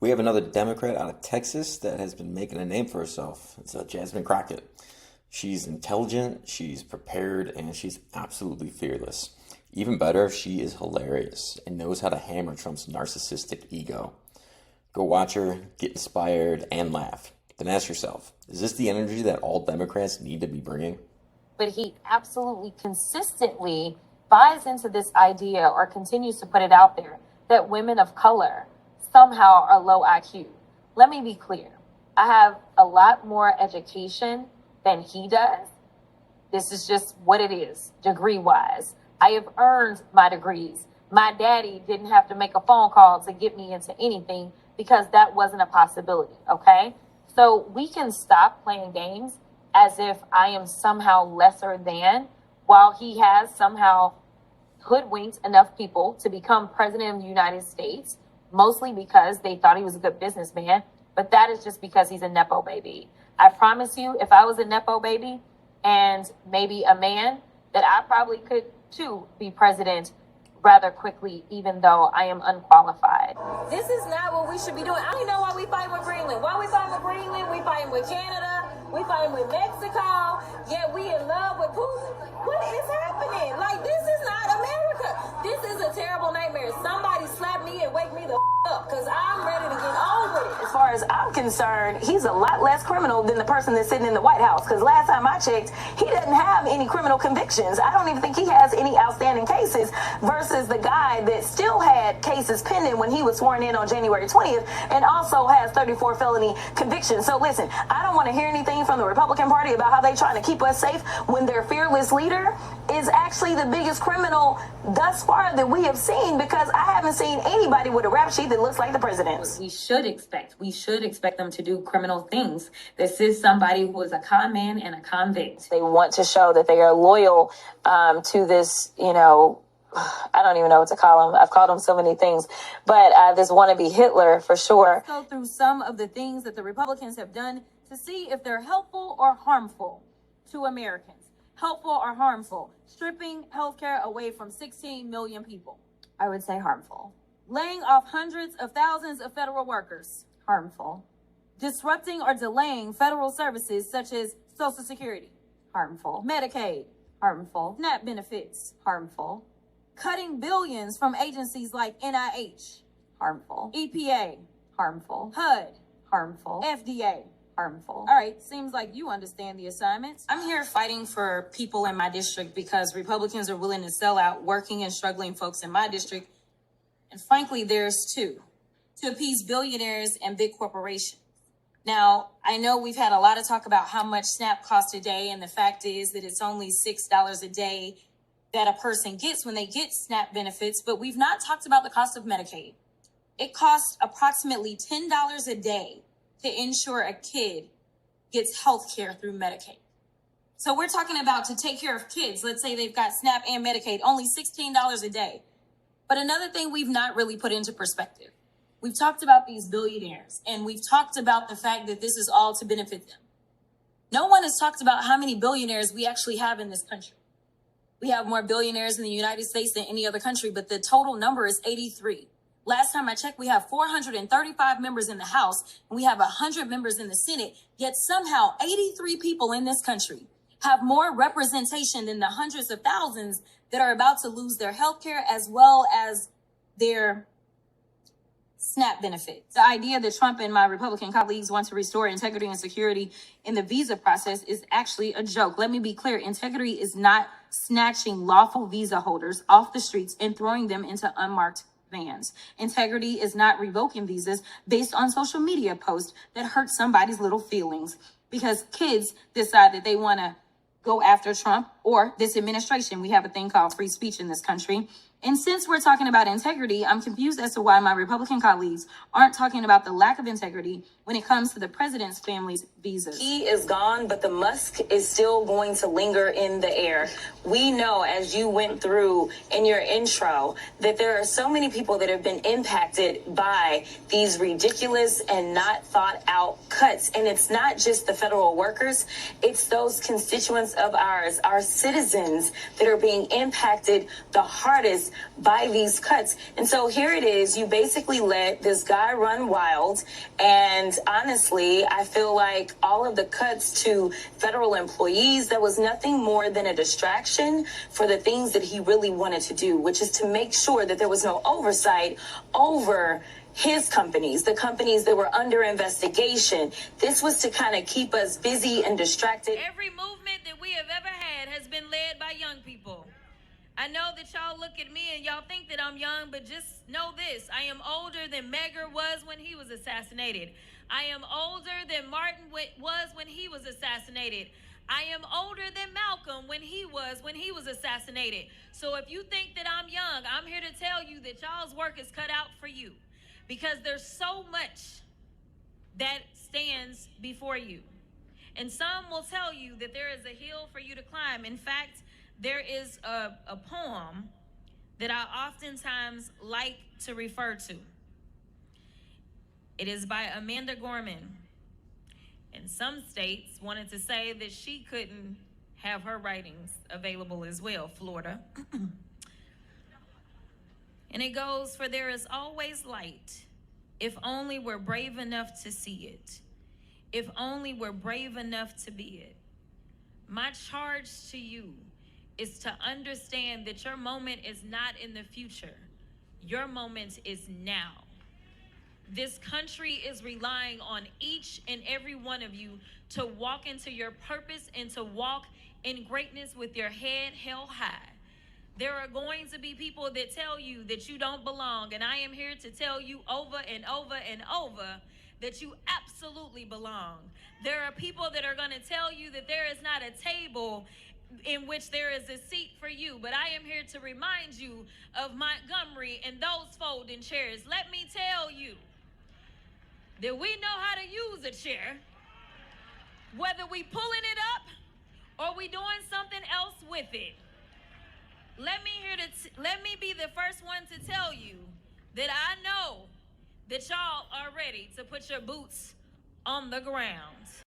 We have another Democrat out of Texas that has been making a name for herself. It's Jasmine Crockett. She's intelligent, she's prepared, and she's absolutely fearless. Even better, she is hilarious and knows how to hammer Trump's narcissistic ego. Go watch her, get inspired, and laugh. Then ask yourself, is this the energy that all Democrats need to be bringing? But he absolutely consistently buys into this idea or continues to put it out there that women of color somehow are low IQ. Let me be clear. I have a lot more education than he does. This is just what it is, degree-wise. I have earned my degrees. My daddy didn't have to make a phone call to get me into anything because that wasn't a possibility, okay? So we can stop playing games as if I am somehow lesser than, while he has somehow hoodwinked enough people to become president of the United States, mostly because they thought he was a good businessman, but that is just because he's a Nepo baby. I promise you, if I was a Nepo baby and maybe a man, that I probably could too be president rather quickly, even though I am unqualified. This is not what we should be doing. I don't know why we fighting with Greenland. Why we fighting with Greenland? We fighting with Canada. We fighting with Mexico. Yet we in love with Putin. What is happening? Like, this is not America. This is a terrible nightmare. Somebody slap me and wake me the up, because I'm ready to get on with it. As far as I'm concerned, he's a lot less criminal than the person that's sitting in the White House, because last time I checked, he doesn't have any criminal convictions. I don't even think he has any outstanding cases, versus the guy that still had cases pending when he was sworn in on January 20th and also has 34 felony convictions. So listen, I don't want to hear anything from the Republican Party about how they trying to keep us safe when their fearless leader is actually the biggest criminal thus far that we have seen, because I haven't seen anybody with a rap sheet that looks like the president's. We should expect them to do criminal things. This is somebody who is a con man and a convict. They want to show that they are loyal to this, I don't even know what to call him. I've called him so many things, but this wannabe Hitler for sure. Let's go through some of the things that the Republicans have done to see if they're helpful or harmful to Americans. Helpful or harmful? Stripping healthcare away from 16 million people. I would say harmful. Laying off hundreds of thousands of federal workers. Harmful. Disrupting or delaying federal services such as Social Security. Harmful. Medicaid. Harmful. SNAP benefits. Harmful. Cutting billions from agencies like NIH. Harmful. EPA. Harmful. HUD. Harmful. FDA. Harmful. All right, seems like you understand the assignments. I'm here fighting for people in my district because Republicans are willing to sell out working and struggling folks in my district. And frankly, there's two, to appease billionaires and big corporations. Now, I know we've had a lot of talk about how much SNAP costs a day, and the fact is that it's only $6 a day that a person gets when they get SNAP benefits, but we've not talked about the cost of Medicaid. It costs approximately $10 a day to ensure a kid gets health care through Medicaid. So we're talking about, to take care of kids, let's say they've got SNAP and Medicaid, only $16 a day. But another thing we've not really put into perspective, we've talked about these billionaires, and we've talked about the fact that this is all to benefit them. No one has talked about how many billionaires we actually have in this country. We have more billionaires in the United States than any other country, but the total number is 83. Last time I checked, we have 435 members in the House, and we have 100 members in the Senate, yet somehow 83 people in this country have more representation than the hundreds of thousands that are about to lose their health care as well as their SNAP benefits. The idea that Trump and my Republican colleagues want to restore integrity and security in the visa process is actually a joke. Let me be clear. Integrity is not snatching lawful visa holders off the streets and throwing them into unmarked vans. Integrity is not revoking visas based on social media posts that hurt somebody's little feelings because kids decide that they want to go after Trump or this administration. We have a thing called free speech in this country. And since we're talking about integrity, I'm confused as to why my Republican colleagues aren't talking about the lack of integrity when it comes to the president's family's visas. He is gone, but the musk is still going to linger in the air. We know, as you went through in your intro, that there are so many people that have been impacted by these ridiculous and not thought out cuts. And it's not just the federal workers, it's those constituents of ours, our citizens, that are being impacted the hardest wages by these cuts. And so here it is. You basically let this guy run wild. And honestly, I feel like all of the cuts to federal employees, that was nothing more than a distraction for the things that he really wanted to do, which is to make sure that there was no oversight over his companies, the companies that were under investigation. This was to kind of keep us busy and distracted. Every movement that we have ever had has been led by young people. I know that y'all look at me and y'all think that I'm young, but just know this. I am older than Medgar was when he was assassinated. I am older than Martin was when he was assassinated. I am older than Malcolm when he was assassinated. So if you think that I'm young, I'm here to tell you that y'all's work is cut out for you, because there's so much that stands before you. And some will tell you that there is a hill for you to climb. In fact, there is a poem that I oftentimes like to refer to. It is by Amanda Gorman. And some states wanted to say that she couldn't have her writings available as well, Florida. And it goes, for there is always light, if only we're brave enough to see it. If only we're brave enough to be it. My charge to you is to understand that your moment is not in the future. Your moment is now. This country is relying on each and every one of you to walk into your purpose and to walk in greatness with your head held high. There are going to be people that tell you that you don't belong, and I am here to tell you over and over and over that you absolutely belong. There are people that are going to tell you that there is not a table in which there is a seat for you, but I am here to remind you of Montgomery and those folding chairs. Let me tell you that we know how to use a chair, whether we pulling it up or we doing something else with it. Let me be the first one to tell you that I know that y'all are ready to put your boots on the ground.